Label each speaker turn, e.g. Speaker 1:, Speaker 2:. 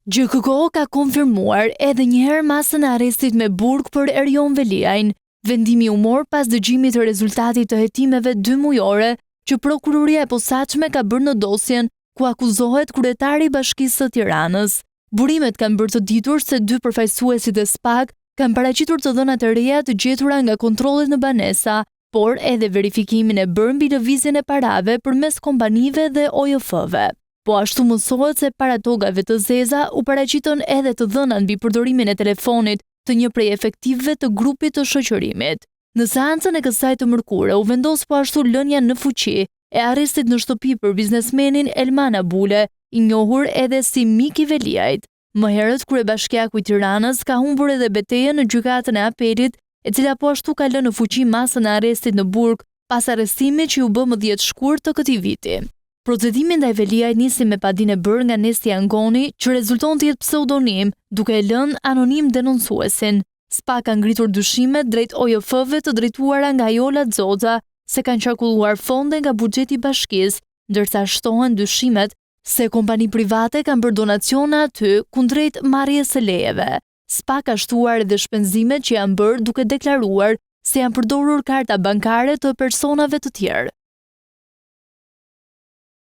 Speaker 1: GKK ka konfirmuar edhe njëherë masën e arrestit me burg për Erion Veliajn. Vendimi u mor pas dëgjimit të rezultatit të hetimeve 2 mujore që prokuroria e posaçme ka bërë në dosjen ku akuzohet kryetari i Bashkisë së Tiranës. Burimet kanë bërë të ditur se 2 përfaqësuesit e SPAK kanë paraqitur të dhënat e reja të gjetura nga kontrollet në banesa, por edhe verifikimin e bërë mbi lëvizjen e parave përmes kompanive dhe OJF-ve. Po ashtu mësohet se para togave të zeza u paraqitën edhe të dhëna mbi përdorimin e telefonit të një prej efektivëve të grupit të shoqërimit. Në seancën e kësaj të mërkure u vendos po ashtu lënia në fuqi e arrestit në shtëpi për biznesmenin Elman Abule, i njohur edhe si Miki Veliajt. Më herët kryebashkiaku i Tiranës ka humbur edhe betejën në gjykatën e apelit, e cila po ashtu ka lënë në fuqi masën e arrestit në burg pas arrestimit që u bë më 10 shkurt të këtij viti. Procedimi ndaj Veliajt nisi me padinë e bërë nga Nesti Angoni, që rezulton të jetë pseudonim, duke e lënë anonim denoncuesin. SPAK ka ngritur dyshimet drejt OJF-ve të drejtuara nga Jola Xoxa se kanë qarkulluar fonde nga buxheti i bashkisë, ndërsa shtohen dyshimet se kompani private kanë bërë donacione aty kundrejt marrjes së lejeve. SPAK ka shtuar edhe shpenzimet që janë bërë duke deklaruar se janë përdorur karta bankare të personave të tjerë.